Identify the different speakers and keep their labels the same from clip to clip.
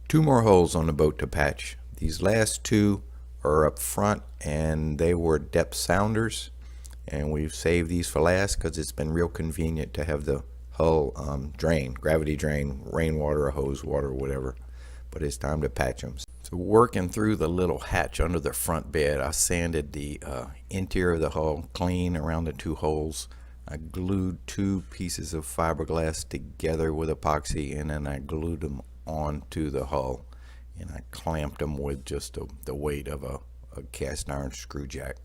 Speaker 1: Two more holes on the boat to patch. These last two are up front and they were depth sounders, and we've saved these for last because it's been real convenient to have the hull drain, gravity drain, rainwater or hose water or whatever. But it's time to patch them. So working through the little hatch under the front bed, I sanded the interior of the hull clean around the two holes. I glued two pieces of fiberglass together with epoxy, and then I glued them onto the hull, and I clamped them with just the weight of a cast iron screw jack.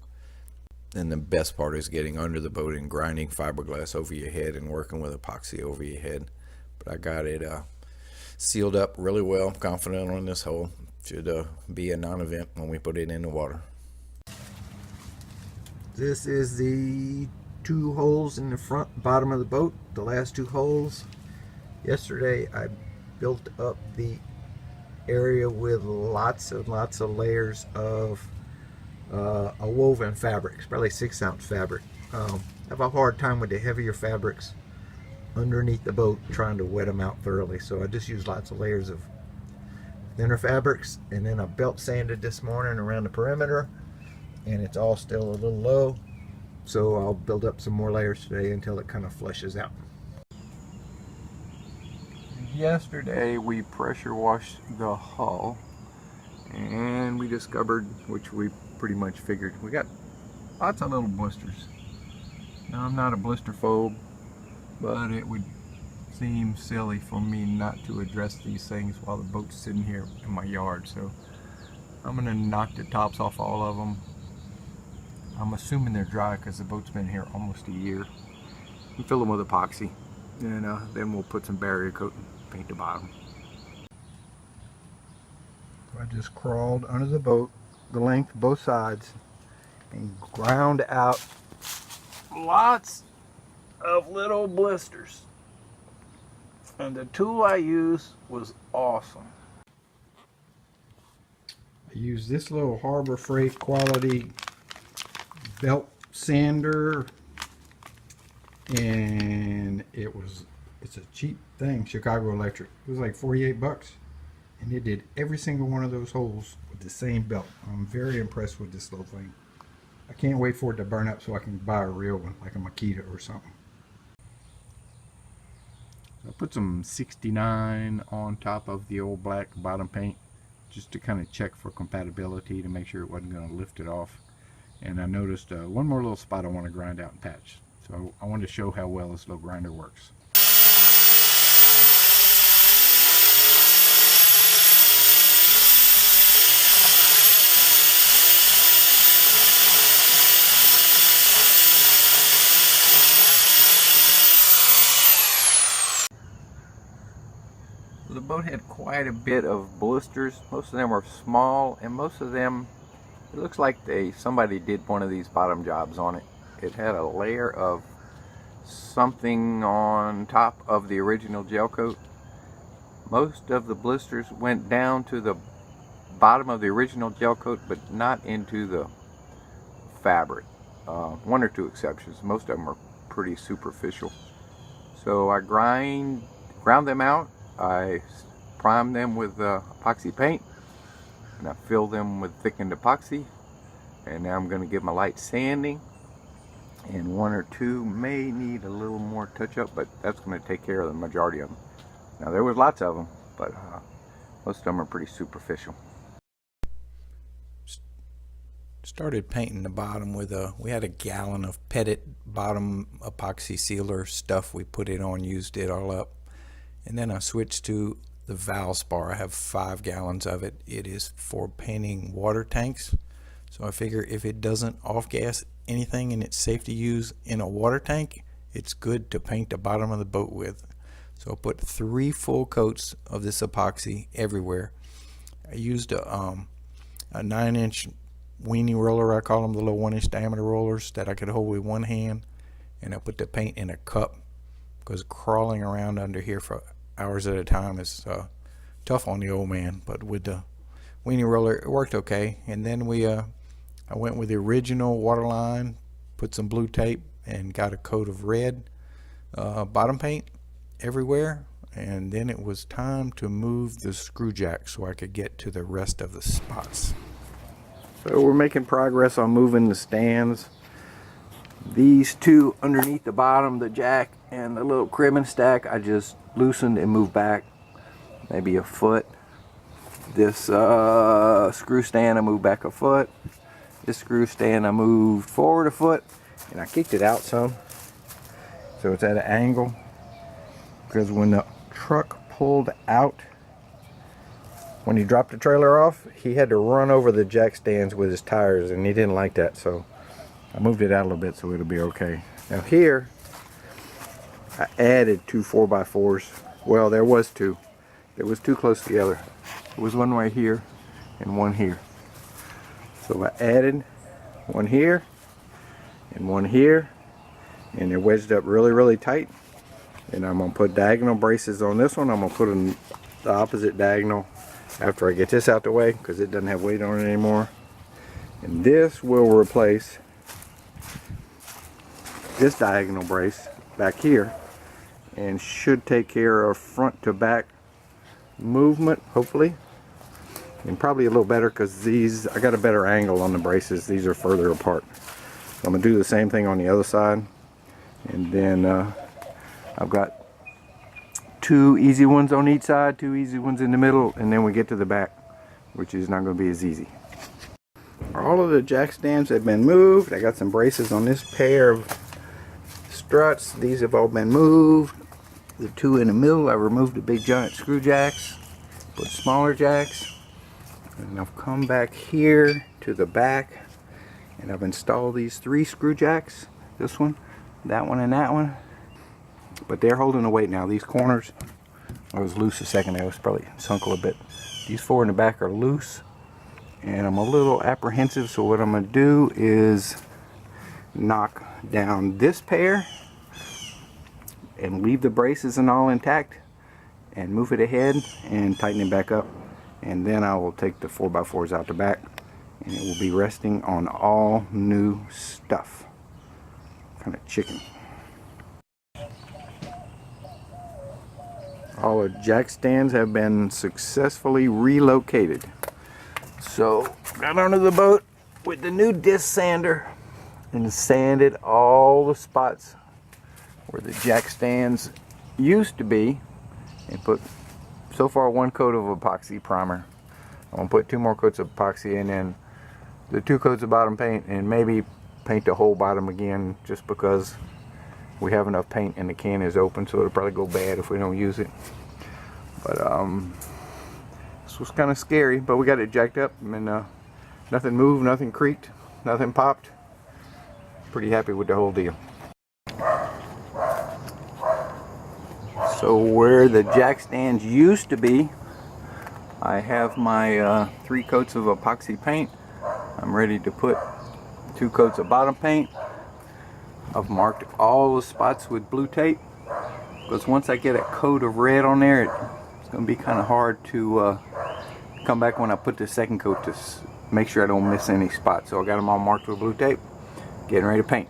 Speaker 1: And the best part is getting under the boat and grinding fiberglass over your head and working with epoxy over your head. But I got it sealed up really well. I'm confident on this hole. Should be a non-event when we put it in the water. This is the two holes in the front bottom of the boat, the last two holes. Yesterday I built up the area with lots of layers of a woven fabric. It's probably 6-ounce fabric. I have a hard time with the heavier fabrics underneath the boat trying to wet them out thoroughly, so I just use lots of layers of thinner fabrics. And then I belt sanded this morning around the perimeter, and it's all still a little low, so I'll build up some more layers today until it kind of flushes out. Yesterday we pressure washed the hull, and we discovered, which we pretty much figured, we got lots of little blisters. Now, I'm not a blister phobe, but it would seem silly for me not to address these things while the boat's sitting here in my yard. So I'm gonna knock the tops off all of them. I'm assuming they're dry because the boat's been here almost a year. And fill them with epoxy, and then we'll put some barrier coat and paint the bottom. I just crawled under the boat, the length both sides, and ground out lots of little blisters. And the tool I used was awesome. I used this little Harbor Freight quality belt sander, and it's a cheap thing, Chicago Electric. It was like 48 bucks, and it did every single one of those holes with the same belt. I'm very impressed with this little thing. I can't wait for it to burn up so I can buy a real one, like a Makita or something. I put some 69 on top of the old black bottom paint just to kind of check for compatibility, to make sure it wasn't going to lift it off. And I noticed one more little spot I want to grind out and patch. So I wanted to show how well this little grinder works. The boat had quite a bit of blisters. Most of them were small, and most of them, it looks like somebody did one of these bottom jobs on it. It had a layer of something on top of the original gel coat. Most of the blisters went down to the bottom of the original gel coat, but not into the fabric. One or two exceptions. Most of them are pretty superficial. So I ground them out. I primed them with epoxy paint, and I filled them with thickened epoxy, and now I'm going to give them a light sanding, and one or two may need a little more touch up, but that's going to take care of the majority of them. Now, there was lots of them, but most of them are pretty superficial. Started painting the bottom with we had a gallon of Pettit bottom epoxy sealer stuff. We put it on, used it all up. And then I switched to the Valspar. I have 5 gallons of it. It is for painting water tanks. So I figure if it doesn't off-gas anything and it's safe to use in a water tank, it's good to paint the bottom of the boat with. So I put 3 full coats of this epoxy everywhere. I used a 9-inch weenie roller. I call them the little 1-inch diameter rollers that I could hold with one hand. And I put the paint in a cup, because crawling around under here for hours at a time is tough on the old man, but with the weenie roller it worked okay. And then I went with the original Waterline, put some blue tape and got a coat of red bottom paint everywhere, and then it was time to move the screw jack so I could get to the rest of the spots. So we're making progress on moving the stands. These two underneath the bottom, the jack and the little cribbing stack, I just loosened and moved back maybe a foot. This screw stand I moved back a foot. This screw stand I moved forward a foot, and I kicked it out some so it's at an angle, because when the truck pulled out, when he dropped the trailer off, he had to run over the jack stands with his tires, and he didn't like that, so I moved it out a little bit so it'll be okay. Now here I added two 4x4s. Well, there was two. It was too close together. There was one right here and one here. So I added one here and one here, and they're wedged up really tight. And I'm going to put diagonal braces on this one. I'm going to put in the opposite diagonal after I get this out the way, because it doesn't have weight on it anymore. And this will replace this diagonal brace back here, and should take care of front to back movement, hopefully. And probably a little better, because these, I got a better angle on the braces. These are further apart. So I'm going to do the same thing on the other side. And then I've got two easy ones on each side, two easy ones in the middle, and then we get to the back, which is not going to be as easy. All of the jack stands have been moved. I got some braces on this pair of struts. These have all been moved. The two in the middle, I removed the big giant screw jacks, put smaller jacks, and I've come back here to the back, and I've installed these three screw jacks. This one, that one, and that one. But they're holding the weight now. These corners, I was loose a second ago. It was probably sunk a little bit. These four in the back are loose, and I'm a little apprehensive, so what I'm going to do is knock down this pair and leave the braces and all intact, and move it ahead and tighten it back up, and then I will take the 4x4s out the back, and it will be resting on all new stuff. Kind of chicken. All the jack stands have been successfully relocated. So got onto the boat with the new disc sander and sanded all the spots where the jack stands used to be, and put so far one coat of epoxy primer. I'm gonna put two more coats of epoxy, and then the two coats of bottom paint, and maybe paint the whole bottom again, just because we have enough paint and the can is open, so it'll probably go bad if we don't use it. But this was kind of scary, but we got it jacked up, and nothing moved, nothing creaked, nothing popped. Pretty happy with the whole deal. So where the jack stands used to be, I have my 3 coats of epoxy paint. I'm ready to put 2 coats of bottom paint. I've marked all the spots with blue tape, because once I get a coat of red on there, it's going to be kind of hard to come back when I put the second coat to make sure I don't miss any spots. So I got them all marked with blue tape, getting ready to paint.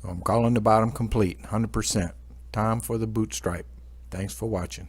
Speaker 1: So I'm calling the bottom complete, 100%. Time for the boot stripe. Thanks for watching.